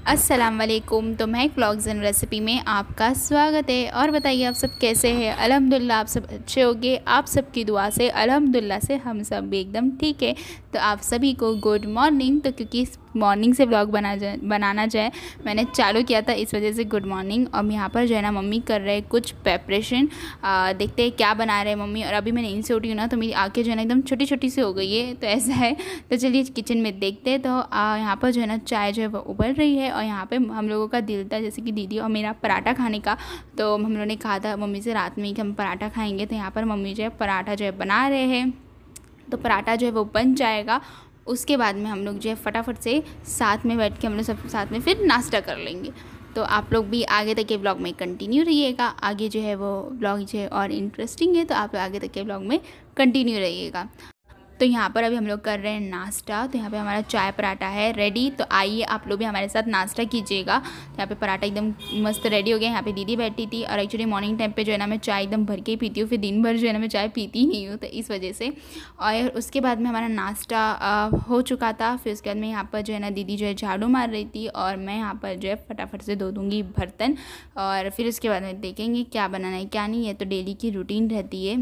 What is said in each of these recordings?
अस्सलाम वालेकुम। तो महक व्लॉग्स एंड रेसिपी में आपका स्वागत है। और बताइए आप सब कैसे हैं। अल्हम्दुलिल्लाह आप सब अच्छे होंगे। आप सबकी दुआ से अल्हम्दुलिल्लाह से हम सब भी एकदम ठीक है। तो आप सभी को गुड मॉर्निंग। तो क्योंकि मॉर्निंग से व्लॉग बनाना जाए मैंने चालू किया था, इस वजह से गुड मॉर्निंग। और यहाँ पर जो है ना मम्मी कर रहे हैं कुछ प्रेपरेशन। देखते हैं क्या बना रहे हैं मम्मी। और अभी मैं नींद से उठी हूँ ना, तो मेरी आँखें जो है ना एकदम छोटी छोटी सी हो गई है, तो ऐसा है। तो चलिए किचन में देखते हैं। तो यहाँ पर जो है ना चाय जो है वो उबल रही है। और यहाँ पे हम लोगों का दिल था जैसे कि दीदी और मेरा पराठा खाने का। तो हम लोगों ने कहा था मम्मी से रात में कि हम पराठा खाएंगे। तो यहाँ पर मम्मी जो है पराठा जो है बना रहे हैं। तो पराठा जो है वो बन जाएगा, उसके बाद में हम लोग जो है फटाफट से साथ में बैठ के हम लोग सब साथ में फिर नाश्ता कर लेंगे। तो आप लोग भी आगे तक के ब्लॉग में कंटिन्यू रहिएगा। आगे जो है वो ब्लॉग जो है और इंटरेस्टिंग है, तो आप लोग आगे तक के ब्लॉग में कंटिन्यू रहिएगा। तो यहाँ पर अभी हम लोग कर रहे हैं नाश्ता। तो यहाँ पे हमारा चाय पराठा है रेडी। तो आइए आप लोग भी हमारे साथ नाश्ता कीजिएगा। तो यहाँ पे पराठा एकदम मस्त रेडी हो गया। यहाँ पे दीदी बैठी थी। और एक्चुअली मॉर्निंग टाइम पे जो है ना मैं चाय एकदम भर के ही पीती हूँ, फिर दिन भर जो है ना मैं चाय पीती ही नहीं हूँ, तो इस वजह से। और उसके बाद में हमारा नाश्ता हो चुका था। फिर उसके बाद में यहाँ पर जो है ना दीदी जो है झाड़ू मार रही थी, और मैं यहाँ पर जो है फटाफट से धो दूँगी बर्तन। और फिर उसके बाद में देखेंगे क्या बनाना है क्या नहीं है। तो डेली की रूटीन रहती है।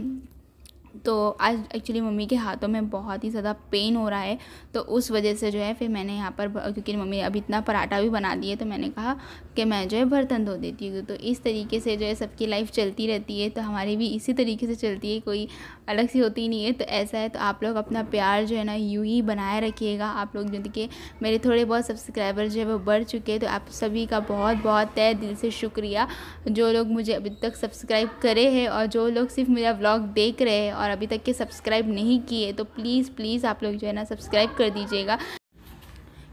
तो आज एक्चुअली मम्मी के हाथों में बहुत ही ज़्यादा पेन हो रहा है, तो उस वजह से जो है फिर मैंने यहाँ पर, क्योंकि मम्मी अभी इतना पराठा भी बना दिए, तो मैंने कहा कि मैं जो है बर्तन धो देती हूँ। तो इस तरीके से जो है सबकी लाइफ चलती रहती है, तो हमारी भी इसी तरीके से चलती है, कोई अलग सी होती नहीं है। तो ऐसा है। तो आप लोग अपना प्यार जो है ना यूँ ही बनाए रखिएगा। आप लोग जो देखिए मेरे थोड़े बहुत सब्सक्राइबर जो है वो बढ़ चुके हैं, तो आप सभी का बहुत बहुत तहे दिल से शुक्रिया, जो लोग मुझे अभी तक सब्सक्राइब करे हैं और जो लोग सिर्फ मेरा व्लॉग देख रहे हैं और अभी तक के सब्सक्राइब नहीं किए, तो प्लीज़ प्लीज़ आप लोग जो है ना सब्सक्राइब कर दीजिएगा,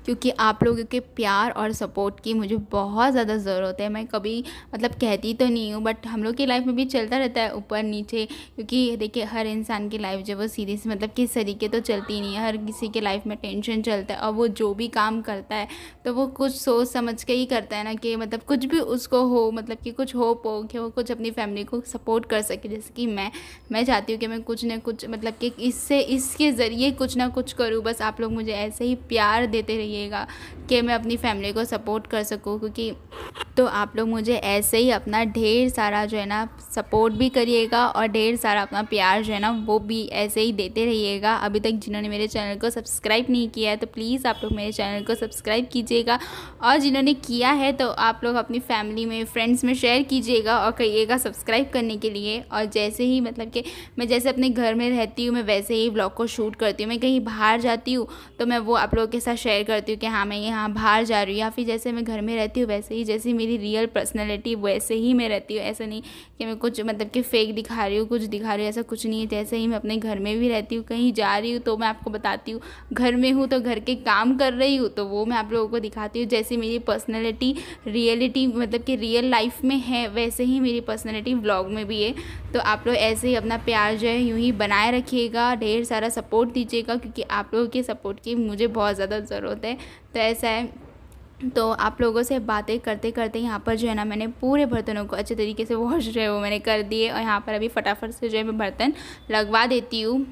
क्योंकि आप लोगों के प्यार और सपोर्ट की मुझे बहुत ज़्यादा ज़रूरत है। मैं कभी मतलब कहती तो नहीं हूँ, बट हम लोग की लाइफ में भी चलता रहता है ऊपर नीचे, क्योंकि देखिए हर इंसान की लाइफ जो वो सीधी सी मतलब किस तरीके तो चलती नहीं है। हर किसी के लाइफ में टेंशन चलता है, और वो जो भी काम करता है तो वो कुछ सोच समझ के ही करता है ना, कि मतलब कुछ भी उसको हो, मतलब कि कुछ हो कि वो कुछ अपनी फैमिली को सपोर्ट कर सके। जैसे कि मैं चाहती हूँ कि मैं कुछ ना कुछ मतलब कि इसके ज़रिए कुछ ना कुछ करूँ। बस आप लोग मुझे ऐसे ही प्यार देते रहिएगा कि मैं अपनी फैमिली को सपोर्ट कर सकूं, क्योंकि तो आप लोग मुझे ऐसे ही अपना ढेर सारा जो है ना सपोर्ट भी करिएगा, और ढेर सारा अपना प्यार जो है ना वो भी ऐसे ही देते रहिएगा। अभी तक जिन्होंने मेरे चैनल को सब्सक्राइब नहीं किया है, तो प्लीज़ आप लोग मेरे चैनल को सब्सक्राइब कीजिएगा। और जिन्होंने किया है तो आप लोग अपनी फैमिली में, फ्रेंड्स में शेयर कीजिएगा और कहिएगा सब्सक्राइब करने के लिए। और जैसे ही मतलब कि मैं जैसे अपने घर में रहती हूँ, मैं वैसे ही व्लॉग को शूट करती हूँ। मैं कहीं बाहर जाती हूँ तो मैं वो आप लोगों के साथ शेयर करती हूँ कि हाँ मैं यहाँ बाहर जा रही हूँ, या फिर जैसे मैं घर में रहती हूँ वैसे ही, जैसी मेरी रियल पर्सनैलिटी वैसे ही मैं रहती हूँ। ऐसा नहीं कि मैं कुछ मतलब कि फ़ेक दिखा रही हूँ, कुछ दिखा रही हूँ, ऐसा कुछ नहीं है। जैसे ही मैं अपने घर में भी रहती हूँ, कहीं जा रही हूँ तो मैं आपको बताती हूँ, घर में हूँ तो घर के काम कर रही हूँ तो वो मैं आप लोगों को दिखाती हूँ। जैसी मेरी पर्सनैलिटी रियलिटी मतलब कि रियल लाइफ में है, वैसे ही मेरी पर्सनैलिटी व्लॉग में भी है। तो आप लोग ऐसे ही अपना प्यार जो है यूँ ही बनाए रखिएगा, ढेर सारा सपोर्ट दीजिएगा, क्योंकि आप लोगों के सपोर्ट की मुझे बहुत ज़्यादा ज़रूरत है। तो ऐसा है। तो आप लोगों से बातें करते करते यहाँ पर जो है ना मैंने पूरे बर्तनों को अच्छे तरीके से वॉश जो है वो मैंने कर दिए। और यहाँ पर अभी फटाफट से जो है मैं बर्तन लगवा देती हूँ।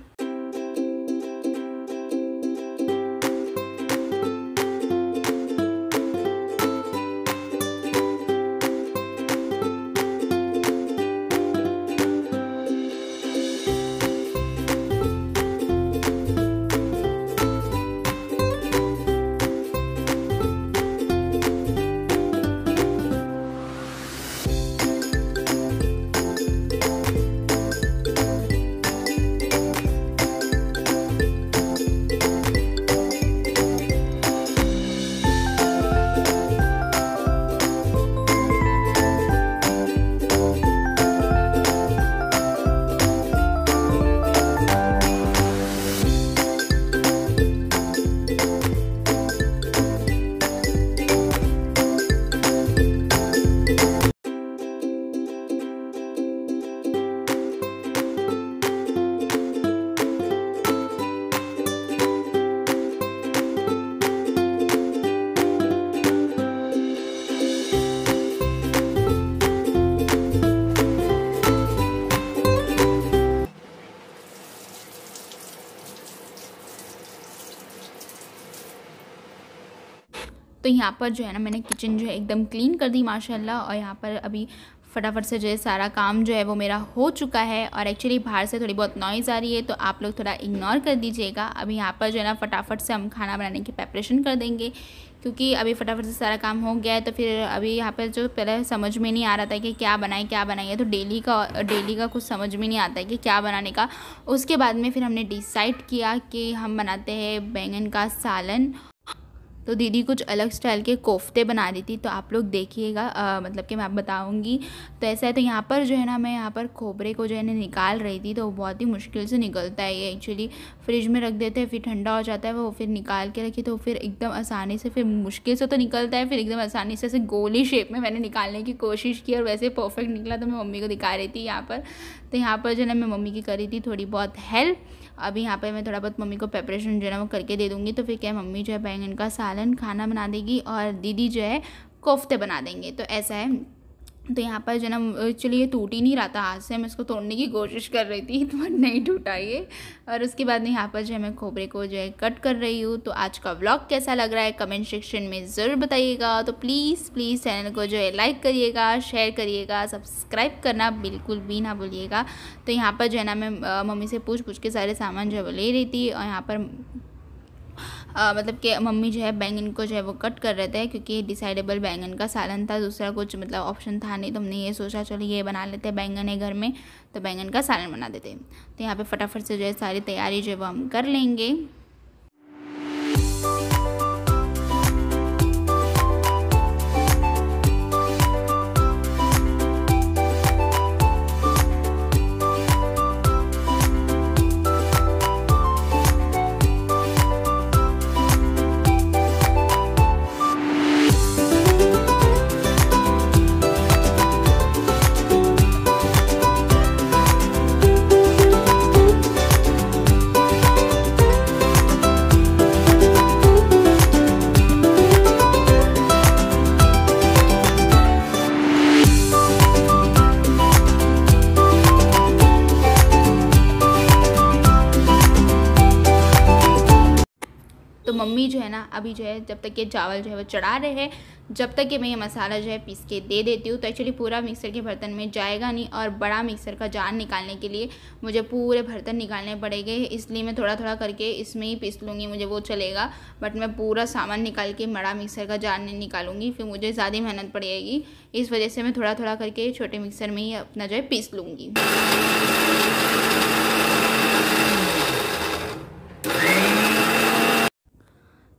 तो यहाँ पर जो है ना मैंने किचन जो है एकदम क्लीन कर दी माशाल्लाह। और यहाँ पर अभी फटाफट से जो है सारा काम जो है वो मेरा हो चुका है। और एक्चुअली बाहर से थोड़ी बहुत नॉइज़ आ रही है तो आप लोग थोड़ा इग्नोर कर दीजिएगा। अभी यहाँ पर जो है ना फटाफट से हम खाना बनाने की प्रिपरेशन कर देंगे, क्योंकि अभी फटाफट से सारा काम हो गया है। तो फिर अभी यहाँ पर जो पहले समझ में नहीं आ रहा था कि क्या बनाए, तो डेली का कुछ समझ में नहीं आता है कि क्या बनाने का। उसके बाद में फिर हमने डिसाइड किया कि हम बनाते हैं बैंगन का सालन। तो दीदी कुछ अलग स्टाइल के कोफ्ते बना रही थी, तो आप लोग देखिएगा, मतलब कि मैं आप बताऊंगी। तो ऐसा है, तो यहाँ पर जो है ना मैं यहाँ पर खोबरे को जो है ना निकाल रही थी, तो बहुत ही मुश्किल से निकलता है ये। एक्चुअली फ्रिज में रख देते हैं, फिर ठंडा हो जाता है वो, फिर निकाल के रखी तो फिर एकदम आसानी से, फिर मुश्किल से तो निकलता है, फिर एकदम आसानी से ऐसे गोली शेप में मैंने निकालने की कोशिश की और वैसे परफेक्ट निकला। तो मैं मम्मी को दिखा रही थी यहाँ पर। तो यहाँ पर जो है ना मैं मम्मी की करी थी थोड़ी बहुत हेल्प। अभी यहाँ पर मैं थोड़ा बहुत मम्मी को प्रिपरेशन जो है ना वो करके दे दूँगी। तो फिर क्या, मम्मी जो है बैंगन का सालन खाना बना देगी और दीदी जो है कोफ्ते बना देंगे। तो ऐसा है। तो यहाँ पर जो है ना चलिए टूट ही नहीं रहा था हाथ से, मैं इसको तोड़ने की कोशिश कर रही थी तो नहीं टूटा ये। और उसके बाद में यहाँ पर जो है मैं खोबरे को जो है कट कर रही हूँ। तो आज का व्लॉग कैसा लग रहा है कमेंट सेक्शन में ज़रूर बताइएगा। तो प्लीज़ चैनल को जो है लाइक करिएगा, शेयर करिएगा, सब्सक्राइब करना बिल्कुल भी ना भूलिएगा। तो यहाँ पर जो है ना मैं मम्मी से पूछ के सारे सामान जो है वो ले रही थी। और यहाँ पर मतलब कि मम्मी जो है बैंगन को जो है वो कट कर रहे थे, क्योंकि डिसाइडेबल बैंगन का सालन था, दूसरा कुछ मतलब ऑप्शन था नहीं। तो हमने ये सोचा चलो ये बना लेते हैं, बैंगन है घर में तो बैंगन का सालन बना देते हैं। तो यहाँ पे फटाफट से जो है सारी तैयारी जो है वो हम कर लेंगे। तो मम्मी जो है ना अभी जो है जब तक ये चावल जो है वो चढ़ा रहे हैं, जब तक कि मैं ये मसाला जो है पीस के दे देती हूँ। तो एक्चुअली पूरा मिक्सर के बर्तन में जाएगा नहीं, और बड़ा मिक्सर का जार निकालने के लिए मुझे पूरे बर्तन निकालने पड़ेंगे, इसलिए मैं थोड़ा थोड़ा करके इसमें ही पीस लूँगी, मुझे वो चलेगा। बट मैं पूरा सामान निकाल के बड़ा मिक्सर का जार नहीं निकालूंगी, फिर मुझे ज़्यादा मेहनत पड़ेगी। इस वजह से मैं थोड़ा थोड़ा करके छोटे मिक्सर में ही अपना जो है पीस लूँगी।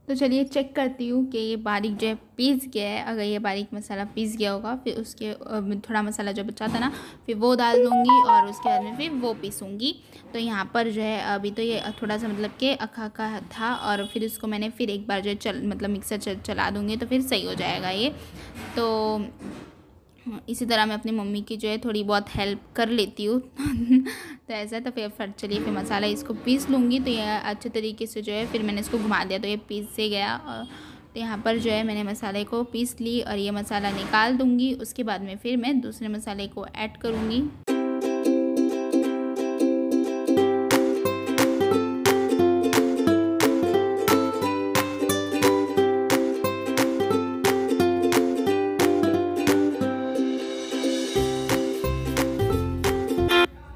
तो चलिए चेक करती हूँ कि ये बारीक जो है पीस गया है। अगर ये बारीक मसाला पीस गया होगा, फिर उसके थोड़ा मसाला जो बचा था ना फिर वो डाल दूँगी, और उसके बाद में फिर वो पीसूँगी। तो यहाँ पर जो है अभी तो ये थोड़ा सा मतलब कि अखा था, और फिर इसको मैंने फिर एक बार जो है मतलब मिक्सर चला दूँगी तो फिर सही हो जाएगा ये। तो इसी तरह मैं अपनी मम्मी की जो है थोड़ी बहुत हेल्प कर लेती हूँ। तो ऐसा, तो फिर चलिए फिर मसाला इसको पीस लूँगी। तो ये अच्छे तरीके से जो है फिर मैंने इसको घुमा दिया तो ये पीस से गया। तो यहाँ पर जो है मैंने मसाले को पीस ली और ये मसाला निकाल दूँगी। उसके बाद में फिर मैं दूसरे मसाले को ऐड करूँगी।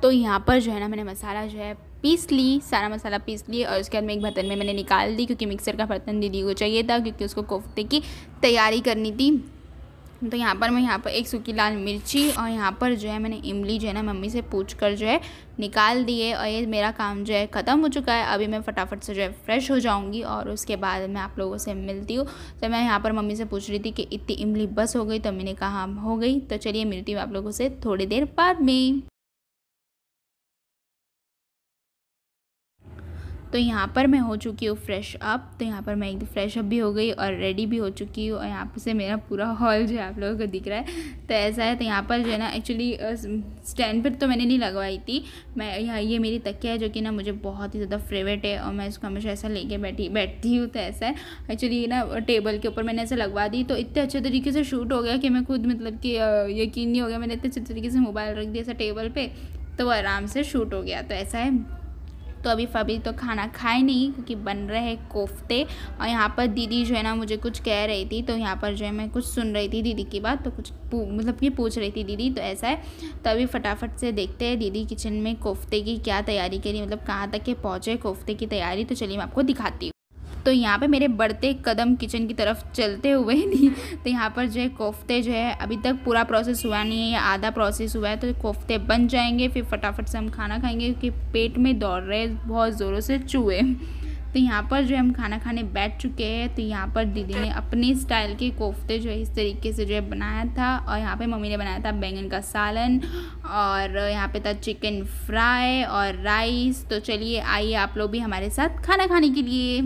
तो यहाँ पर जो है ना मैंने मसाला जो है पीस ली, सारा मसाला पीस ली, और उसके बाद में एक बर्तन में मैंने निकाल दी, क्योंकि मिक्सर का बर्तन दीदी को चाहिए था, क्योंकि उसको कोफ्ते की तैयारी करनी थी। तो यहाँ पर एक सूखी लाल मिर्ची, और यहाँ पर जो है मैंने इमली जो है ना मम्मी से पूछकर जो है निकाल दी है। और ये मेरा काम जो है ख़त्म हो चुका है। अभी मैं फटाफट से जो है फ्रेश हो जाऊँगी, और उसके बाद मैं आप लोगों से मिलती हूँ। तो मैं यहाँ पर मम्मी से पूछ रही थी कि इतनी इमली बस हो गई, तो मैंने कहा हो गई। तो चलिए मिलती हूँ आप लोगों से थोड़ी देर बाद में। तो यहाँ पर मैं हो चुकी हूँ फ्रेश अप। तो यहाँ पर मैं एकदम फ्रेश अप भी हो गई और रेडी भी हो चुकी हूँ, और यहाँ पर से मेरा पूरा हॉल जो है आप लोगों को दिख रहा है। तो ऐसा है, तो यहाँ पर जो है ना एक्चुअली स्टैंड पर तो मैंने नहीं लगवाई थी, मैं यहाँ ये मेरी तकिया है जो कि ना मुझे बहुत ही ज़्यादा फेवरेट है, और मैं इसको हमेशा ऐसा लेके बैठती हूँ। तो ऐसा है एक्चुअली ना टेबल के ऊपर मैंने ऐसे लगवा दी, तो इतने अच्छे तरीके से शूट हो गया कि मैं खुद मतलब कि यकीन नहीं हो गया। मैंने इतने अच्छे तरीके से मोबाइल रख दिया ऐसा टेबल पर, तो वो आराम से शूट हो गया। तो ऐसा है, तो अभी तो खाना खाए नहीं क्योंकि बन रहे हैं कोफ्ते। और यहाँ पर दीदी जो है ना मुझे कुछ कह रही थी, तो यहाँ पर जो है मैं कुछ सुन रही थी दीदी की बात, तो कुछ मतलब कि पूछ रही थी दीदी। तो ऐसा है, तो अभी फटाफट से देखते हैं दीदी किचन में कोफ्ते की क्या तैयारी करी, मतलब कहाँ तक के पहुँचे कोफ्ते की तैयारी। तो चलिए मैं आपको दिखाती हूँ। तो यहाँ पे मेरे बढ़ते कदम किचन की तरफ चलते हुए नहीं, तो यहाँ पर जो है कोफ्ते जो है अभी तक पूरा प्रोसेस हुआ नहीं है या आधा प्रोसेस हुआ है, तो कोफ्ते बन जाएंगे फिर फटाफट से हम खाना खाएंगे क्योंकि पेट में दौड़ रहे बहुत ज़ोरों से चूहे। तो यहाँ पर जो है हम खाना खाने बैठ चुके हैं। तो यहाँ पर दीदी ने अपने स्टाइल के कोफ्ते जो है इस तरीके से जो है बनाया था, और यहाँ पे मम्मी ने बनाया था बैंगन का सालन, और यहाँ पे था चिकन फ्राई और राइस। तो चलिए आइए आप लोग भी हमारे साथ खाना खाने के लिए।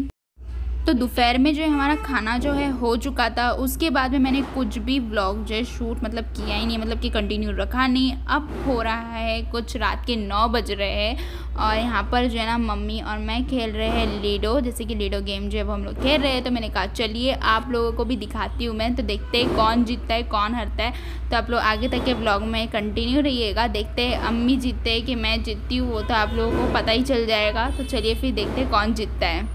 तो दोपहर में जो है हमारा खाना जो है हो चुका था, उसके बाद में मैंने कुछ भी व्लॉग जो है शूट मतलब किया ही नहीं, मतलब कि कंटिन्यू रखा नहीं। अब हो रहा है कुछ रात के 9 बज रहे हैं, और यहाँ पर जो है ना मम्मी और मैं खेल रहे हैं लीडो, जैसे कि लीडो गेम जो है वो हम लोग खेल रहे हैं। तो मैंने कहा चलिए आप लोगों को भी दिखाती हूँ मैं, तो देखते हैं कौन जीतता है कौन हारता है। तो आप लोग आगे तक के व्लॉग में कंटिन्यू रहिएगा, देखते हैं अम्मी जीतते हैं कि मैं जीतती हूँ, वो तो आप लोगों को पता ही चल जाएगा। तो चलिए फिर देखते हैं कौन जीतता है।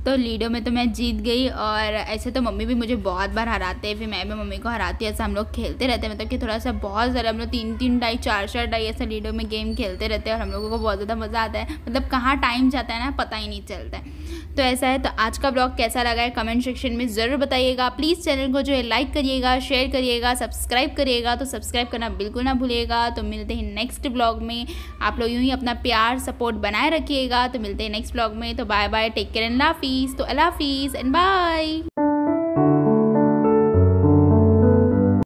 तो लीडो में तो मैं जीत गई, और ऐसे तो मम्मी भी मुझे बहुत बार हराते हैं, फिर मैं भी मम्मी को हराती हूँ। ऐसा हम लोग खेलते रहते हैं, मतलब कि थोड़ा सा बहुत ज़्यादा हम लोग 3-3 डाई 4-4 डाई ऐसा लीडो में गेम खेलते रहते हैं, और हम लोगों को बहुत ज़्यादा मज़ा आता है। मतलब कहाँ टाइम जाता है ना पता ही नहीं चलता है। तो ऐसा है, तो आज का ब्लॉग कैसा लगा है कमेंट सेक्शन में ज़रूर बताइएगा। प्लीज़ चैनल को जो है लाइक करिएगा, शेयर करिएगा, सब्सक्राइब करिएगा। तो सब्सक्राइब करना बिल्कुल ना भूलिएगा। तो मिलते हैं नेक्स्ट ब्लॉग में। आप लोग यूँ ही अपना प्यार सपोर्ट बनाए रखिएगा। तो मिलते हैं नेक्स्ट ब्लॉग में। तो bye bye, take care and अल्लाह हाफिज़। तो अल्लाह हाफिज़ एंड बाय।